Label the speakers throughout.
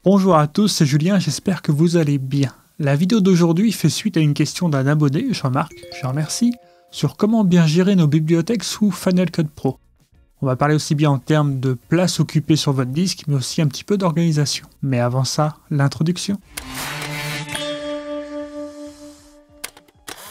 Speaker 1: Bonjour à tous, c'est Julien, j'espère que vous allez bien. La vidéo d'aujourd'hui fait suite à une question d'un abonné, Jean-Marc, je remercie, sur comment bien gérer nos bibliothèques sous Final Cut Pro. On va parler aussi bien en termes de place occupée sur votre disque, mais aussi un petit peu d'organisation. Mais avant ça, l'introduction.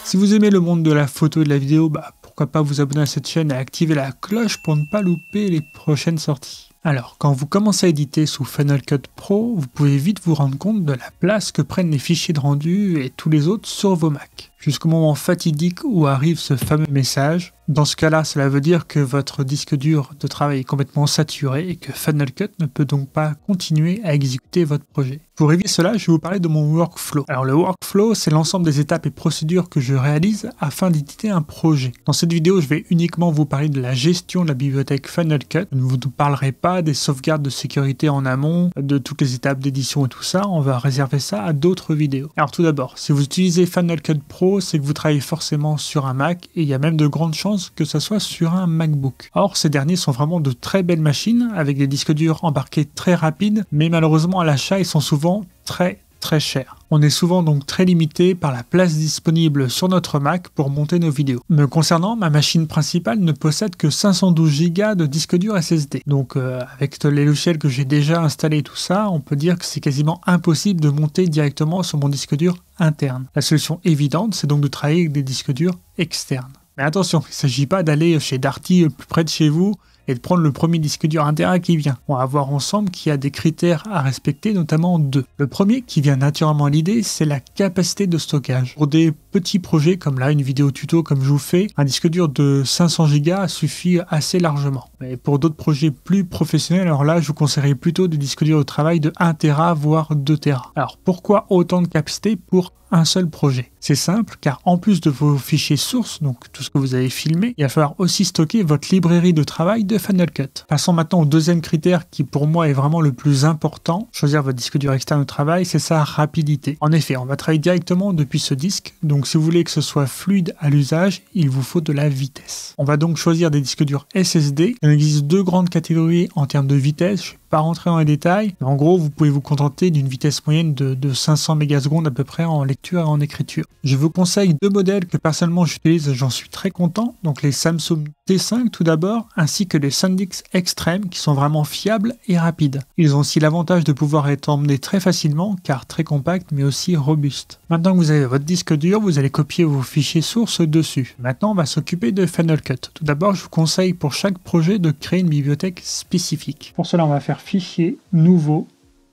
Speaker 1: Si vous aimez le monde de la photo et de la vidéo, pourquoi pas vous abonner à cette chaîne et activer la cloche pour ne pas louper les prochaines sorties. Alors, quand vous commencez à éditer sous Final Cut Pro, vous pouvez vite vous rendre compte de la place que prennent les fichiers de rendu et tous les autres sur vos Mac. Jusqu'au moment fatidique où arrive ce fameux message. Dans ce cas-là, cela veut dire que votre disque dur de travail est complètement saturé et que Final Cut ne peut donc pas continuer à exécuter votre projet. Pour éviter cela, je vais vous parler de mon workflow. Alors le workflow, c'est l'ensemble des étapes et procédures que je réalise afin d'éditer un projet. Dans cette vidéo, je vais uniquement vous parler de la gestion de la bibliothèque Final Cut. Je ne vous parlerai pas des sauvegardes de sécurité en amont, de toutes les étapes d'édition et tout ça. On va réserver ça à d'autres vidéos. Alors tout d'abord, si vous utilisez Final Cut Pro, c'est que vous travaillez forcément sur un Mac et il y a même de grandes chances que ça soit sur un MacBook. Or, ces derniers sont vraiment de très belles machines avec des disques durs embarqués très rapides, mais malheureusement à l'achat, ils sont souvent très chers. On est souvent donc très limité par la place disponible sur notre Mac pour monter nos vidéos. Me concernant, ma machine principale ne possède que 512 Go de disque dur SSD. Donc avec les logiciels que j'ai déjà installés et tout ça, on peut dire que c'est quasiment impossible de monter directement sur mon disque dur interne. La solution évidente, c'est donc de travailler avec des disques durs externes. Mais attention, il ne s'agit pas d'aller chez Darty plus près de chez vous et de prendre le premier disque dur 1 Tera qui vient. On va voir ensemble qu'il y a des critères à respecter, notamment deux. Le premier qui vient naturellement à l'idée, c'est la capacité de stockage. Pour des petits projets comme là, une vidéo tuto comme je vous fais, un disque dur de 500 Go suffit assez largement. Mais pour d'autres projets plus professionnels, alors là, je vous conseillerais plutôt des disques durs de travail de 1 Tera voire 2 Tera. Alors pourquoi autant de capacité pour un seul projet? C'est simple, car en plus de vos fichiers sources, donc tout ce que vous avez filmé, il va falloir aussi stocker votre librairie de travail de Final Cut. Passons maintenant au deuxième critère qui pour moi est vraiment le plus important, choisir votre disque dur externe de travail, c'est sa rapidité. En effet, on va travailler directement depuis ce disque, donc si vous voulez que ce soit fluide à l'usage, il vous faut de la vitesse. On va donc choisir des disques durs SSD. Il existe deux grandes catégories en termes de vitesse. Je ne vais pas rentrer dans les détails, mais en gros, vous pouvez vous contenter d'une vitesse moyenne de 500 mégasecondes à peu près en lecture et en écriture. Je vous conseille deux modèles que personnellement j'utilise, j'en suis très content. Donc les Samsung T5 tout d'abord, ainsi que les SanDisk Extreme qui sont vraiment fiables et rapides. Ils ont aussi l'avantage de pouvoir être emmenés très facilement, car très compacts mais aussi robustes. Maintenant que vous avez votre disque dur, vous allez copier vos fichiers sources dessus. Maintenant, on va s'occuper de Final Cut. Tout d'abord, je vous conseille pour chaque projet de créer une bibliothèque spécifique. Pour cela, on va faire Fichier, Nouveau,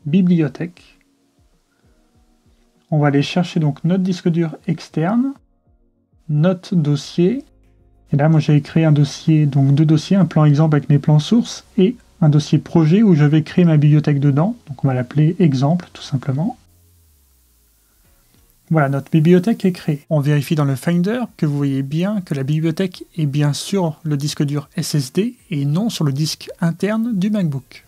Speaker 1: Bibliothèque. On va aller chercher donc notre disque dur externe, notre dossier. Et là, moi, j'ai créé un dossier, donc deux dossiers, un plan exemple avec mes plans sources et un dossier projet où je vais créer ma bibliothèque dedans. Donc, on va l'appeler exemple, tout simplement. Voilà, notre bibliothèque est créée. On vérifie dans le Finder que vous voyez bien que la bibliothèque est bien sur le disque dur SSD et non sur le disque interne du MacBook.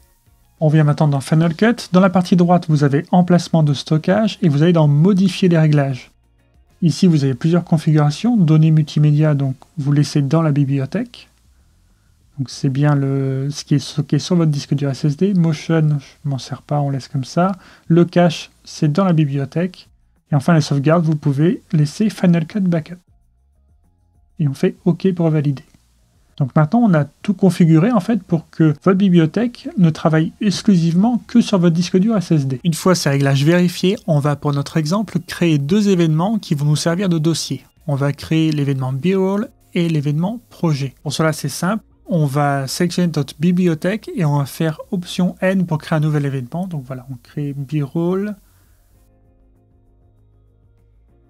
Speaker 1: On vient maintenant dans Final Cut. Dans la partie droite, vous avez emplacement de stockage et vous allez dans modifier les réglages. Ici, vous avez plusieurs configurations. Données multimédia, donc vous laissez dans la bibliothèque. Donc c'est bien ce qui est stocké sur votre disque dur SSD. Motion, je ne m'en sers pas, on laisse comme ça. Le cache, c'est dans la bibliothèque. Et enfin, les sauvegardes, vous pouvez laisser Final Cut Backup. Et on fait OK pour valider. Donc maintenant, on a tout configuré en fait pour que votre bibliothèque ne travaille exclusivement que sur votre disque dur SSD. Une fois ces réglages vérifiés, on va pour notre exemple créer deux événements qui vont nous servir de dossier. On va créer l'événement B-Roll et l'événement projet. Pour cela, c'est simple. On va sélectionner notre bibliothèque et on va faire option N pour créer un nouvel événement. Donc voilà, on crée B-Roll.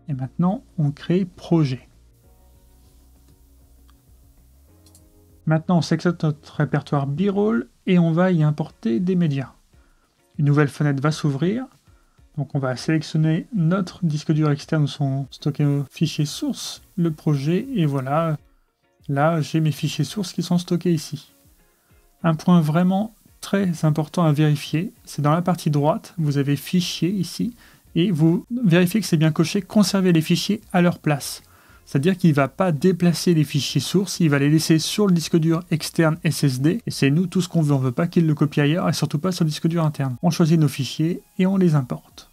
Speaker 1: Et maintenant, on crée projet. Maintenant, on sélectionne notre répertoire B-Roll et on va y importer des médias. Une nouvelle fenêtre va s'ouvrir. Donc on va sélectionner notre disque dur externe où sont stockés nos fichiers sources, le projet, et voilà. Là, j'ai mes fichiers sources qui sont stockés ici. Un point vraiment très important à vérifier, c'est dans la partie droite, vous avez fichiers ici, et vous vérifiez que c'est bien coché, conserver les fichiers à leur place. C'est-à-dire qu'il ne va pas déplacer les fichiers sources, il va les laisser sur le disque dur externe SSD, et c'est nous tout ce qu'on veut. On ne veut pas qu'il le copie ailleurs, et surtout pas sur le disque dur interne. On choisit nos fichiers, et on les importe.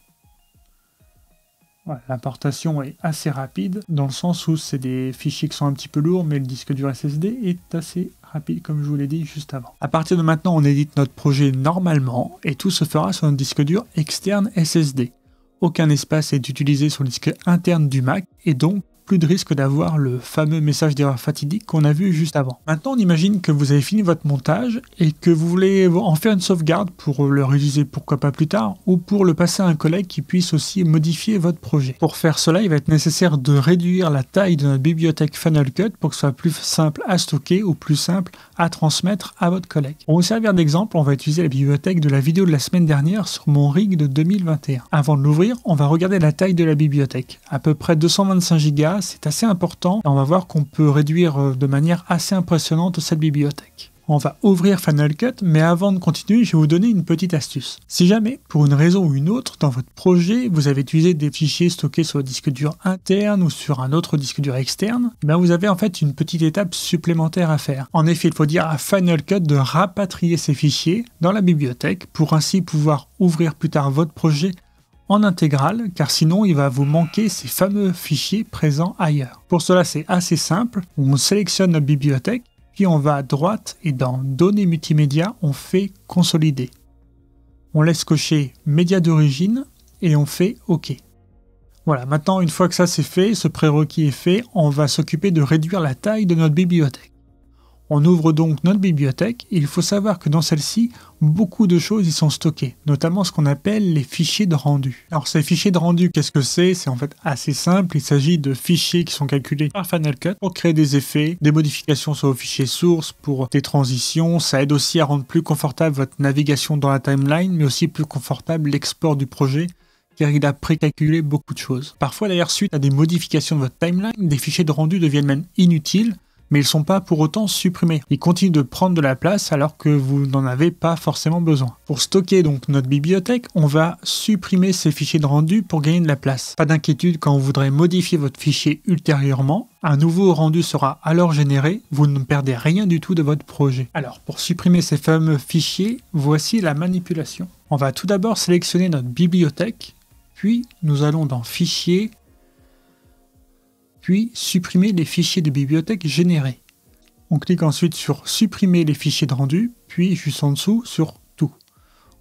Speaker 1: Voilà, l'importation est assez rapide, dans le sens où c'est des fichiers qui sont un petit peu lourds, mais le disque dur SSD est assez rapide, comme je vous l'ai dit juste avant. À partir de maintenant, on édite notre projet normalement, et tout se fera sur un disque dur externe SSD. Aucun espace est utilisé sur le disque interne du Mac, et donc plus de risque d'avoir le fameux message d'erreur fatidique qu'on a vu juste avant. Maintenant, on imagine que vous avez fini votre montage et que vous voulez en faire une sauvegarde pour le réutiliser pourquoi pas plus tard ou pour le passer à un collègue qui puisse aussi modifier votre projet. Pour faire cela, il va être nécessaire de réduire la taille de notre bibliothèque Final Cut pour que ce soit plus simple à stocker ou plus simple à transmettre à votre collègue. Pour vous servir d'exemple, on va utiliser la bibliothèque de la vidéo de la semaine dernière sur mon rig de 2021. Avant de l'ouvrir, on va regarder la taille de la bibliothèque. À peu près 225 Go, c'est assez important et on va voir qu'on peut réduire de manière assez impressionnante cette bibliothèque. On va ouvrir Final Cut, mais avant de continuer, je vais vous donner une petite astuce. Si jamais, pour une raison ou une autre, dans votre projet, vous avez utilisé des fichiers stockés sur le disque dur interne ou sur un autre disque dur externe, vous avez en fait une petite étape supplémentaire à faire. En effet, il faut dire à Final Cut de rapatrier ces fichiers dans la bibliothèque pour ainsi pouvoir ouvrir plus tard votre projet en intégrale, car sinon il va vous manquer ces fameux fichiers présents ailleurs. Pour cela, c'est assez simple, on sélectionne notre bibliothèque, puis on va à droite et dans Données multimédia, on fait Consolider. On laisse cocher Médias d'origine et on fait OK. Voilà, maintenant une fois que ça c'est fait, ce prérequis est fait, on va s'occuper de réduire la taille de notre bibliothèque. On ouvre donc notre bibliothèque et il faut savoir que dans celle-ci, beaucoup de choses y sont stockées, notamment ce qu'on appelle les fichiers de rendu. Alors ces fichiers de rendu, qu'est-ce que c'est? C'est en fait assez simple, il s'agit de fichiers qui sont calculés par Final Cut pour créer des effets, des modifications sur vos fichiers sources, pour des transitions, ça aide aussi à rendre plus confortable votre navigation dans la timeline, mais aussi plus confortable l'export du projet, car il a précalculé beaucoup de choses. Parfois d'ailleurs, suite à des modifications de votre timeline, des fichiers de rendu deviennent même inutiles, mais ils ne sont pas pour autant supprimés. Ils continuent de prendre de la place alors que vous n'en avez pas forcément besoin. Pour stocker donc notre bibliothèque, on va supprimer ces fichiers de rendu pour gagner de la place. Pas d'inquiétude quand vous voudrez modifier votre fichier ultérieurement, un nouveau rendu sera alors généré, vous ne perdez rien du tout de votre projet. Alors pour supprimer ces fameux fichiers, voici la manipulation. On va tout d'abord sélectionner notre bibliothèque, puis nous allons dans Fichier, puis supprimer les fichiers de bibliothèque générés. On clique ensuite sur Supprimer les fichiers de rendu, puis juste en dessous sur Tout.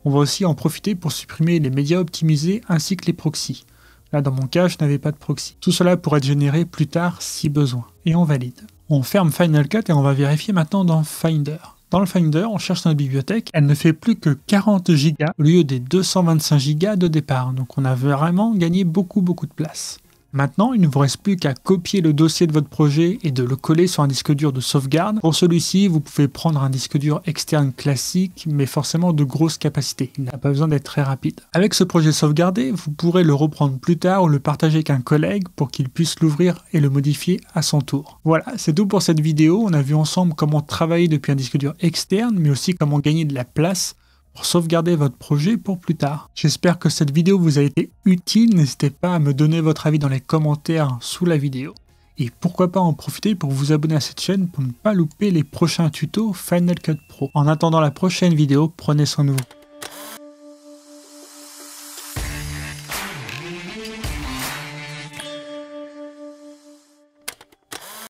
Speaker 1: On va aussi en profiter pour supprimer les médias optimisés ainsi que les proxys. Là dans mon cas, je n'avais pas de proxy. Tout cela pourra être généré plus tard si besoin. Et on valide. On ferme Final Cut et on va vérifier maintenant dans Finder. Dans le Finder, on cherche notre bibliothèque, elle ne fait plus que 40 Go au lieu des 225 Go de départ, donc on a vraiment gagné beaucoup de place. Maintenant, il ne vous reste plus qu'à copier le dossier de votre projet et de le coller sur un disque dur de sauvegarde. Pour celui-ci, vous pouvez prendre un disque dur externe classique, mais forcément de grosse capacité. Il n'a pas besoin d'être très rapide. Avec ce projet sauvegardé, vous pourrez le reprendre plus tard ou le partager avec un collègue pour qu'il puisse l'ouvrir et le modifier à son tour. Voilà, c'est tout pour cette vidéo. On a vu ensemble comment travailler depuis un disque dur externe, mais aussi comment gagner de la place pour sauvegarder votre projet pour plus tard. J'espère que cette vidéo vous a été utile, n'hésitez pas à me donner votre avis dans les commentaires sous la vidéo. Et pourquoi pas en profiter pour vous abonner à cette chaîne pour ne pas louper les prochains tutos Final Cut Pro. En attendant la prochaine vidéo, prenez soin de vous.